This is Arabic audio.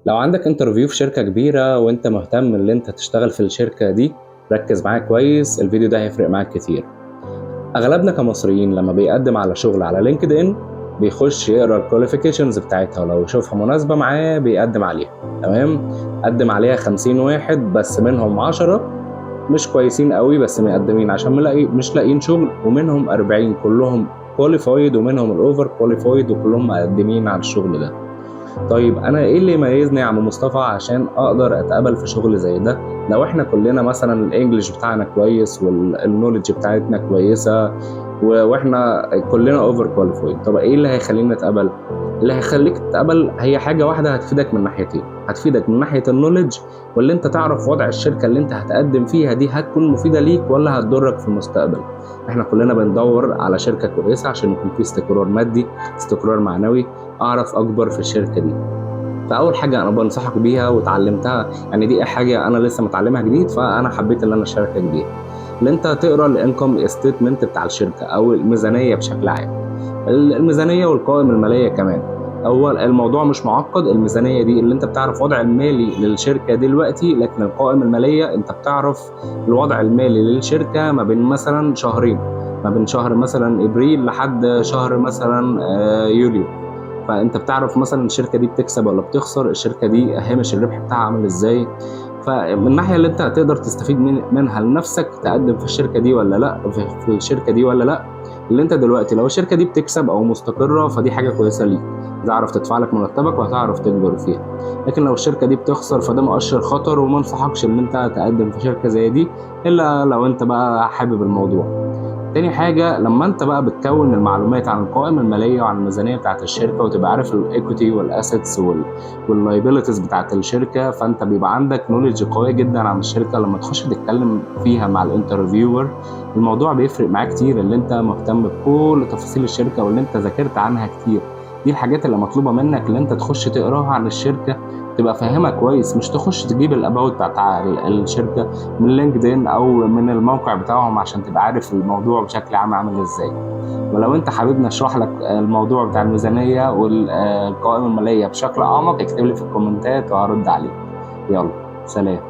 لو عندك انترفيو في شركة كبيرة وانت مهتم ان انت تشتغل في الشركة دي، ركز معايا كويس. الفيديو ده هيفرق معاك كتير. اغلبنا كمصريين لما بيقدم على شغل على لينكد ان بيخش يقرا الكواليفيكيشنز بتاعتها، ولو يشوفها مناسبة معاه بيقدم عليها. تمام. قدم عليها 50 واحد، بس منهم 10 مش كويسين قوي بس مقدمين عشان مش لاقيين شغل، ومنهم 40 كلهم كواليفايد، ومنهم الاوفر كواليفايد وكلهم مقدمين على الشغل ده. طيب انا ايه اللي يميزني يا عم مصطفى عشان اقدر اتقبل في شغل زي ده؟ لو احنا كلنا مثلا الانجليش بتاعنا كويس والنولج بتاعتنا كويسه واحنا كلنا اوفر كواليفايد، طب ايه اللي هيخلينا نتقبل؟ اللي هيخليك تتقبل هي حاجه واحده هتفيدك من ناحيتين. هتفيدك من ناحيه النولج، واللي انت تعرف وضع الشركه اللي انت هتقدم فيها دي هتكون مفيده ليك ولا هتضرك في المستقبل. احنا كلنا بندور على شركه كويسه عشان يكون في استقرار مادي، استقرار معنوي، اعرف اكبر في الشركه دي. فاول حاجه انا بنصحك بيها وتعلمتها، يعني دي حاجه انا لسه متعلمها جديد فانا حبيت ان انا اشاركك بيها، ان انت تقرا الانكم ستيتمنت بتاع الشركه او الميزانيه بشكل عام. الميزانيه والقوائم الماليه كمان. اول الموضوع مش معقد. الميزانيه دي اللي انت بتعرف وضع المالي للشركه دلوقتي، لكن القوائم الماليه انت بتعرف الوضع المالي للشركه ما بين مثلا شهرين، ما بين شهر مثلا ابريل لحد شهر مثلا يوليو. فانت بتعرف مثلا الشركه دي بتكسب ولا بتخسر، الشركه دي هامش الربح بتاعها عامل ازاي. فمن الناحيه اللي انت هتقدر تستفيد منها لنفسك، تقدم في الشركه دي ولا لا، في الشركه دي ولا لا. اللي انت دلوقتي لو الشركه دي بتكسب او مستقره فدي حاجه كويسه ليك، هتعرف تدفع لك مرتبك وهتعرف تكبر فيها. لكن لو الشركه دي بتخسر فده مؤشر خطر، وما انصحكش ان انت تقدم في شركه زي دي الا لو انت بقى حابب الموضوع. تاني حاجة، لما انت بقى بتكون المعلومات عن القوائم المالية وعن الميزانية بتاعت الشركة، وتبقى عارف الايكويتي والاسيتس واللايبيليتيز بتاعت الشركة، فانت بيبقى عندك نوليدج قوية جدا عن الشركة. لما تخش تتكلم فيها مع الانترفيور الموضوع بيفرق معاك كتير، اللي انت مهتم بكل تفاصيل الشركة واللي انت ذاكرت عنها كتير. دي الحاجات اللي مطلوبة منك، اللي انت تخش تقراها عن الشركة تبقى فاهمها كويس، مش تخش تجيب الاباوت بتاع الشركة من لينكدين او من الموقع بتاعهم عشان تبقى عارف الموضوع بشكل عام عامل ازاي. ولو انت حاببني اشرح لك الموضوع بتاع الميزانية والقوائم المالية بشكل اعمق، اكتب لي في الكومنتات وهرد عليك. يلا، سلام.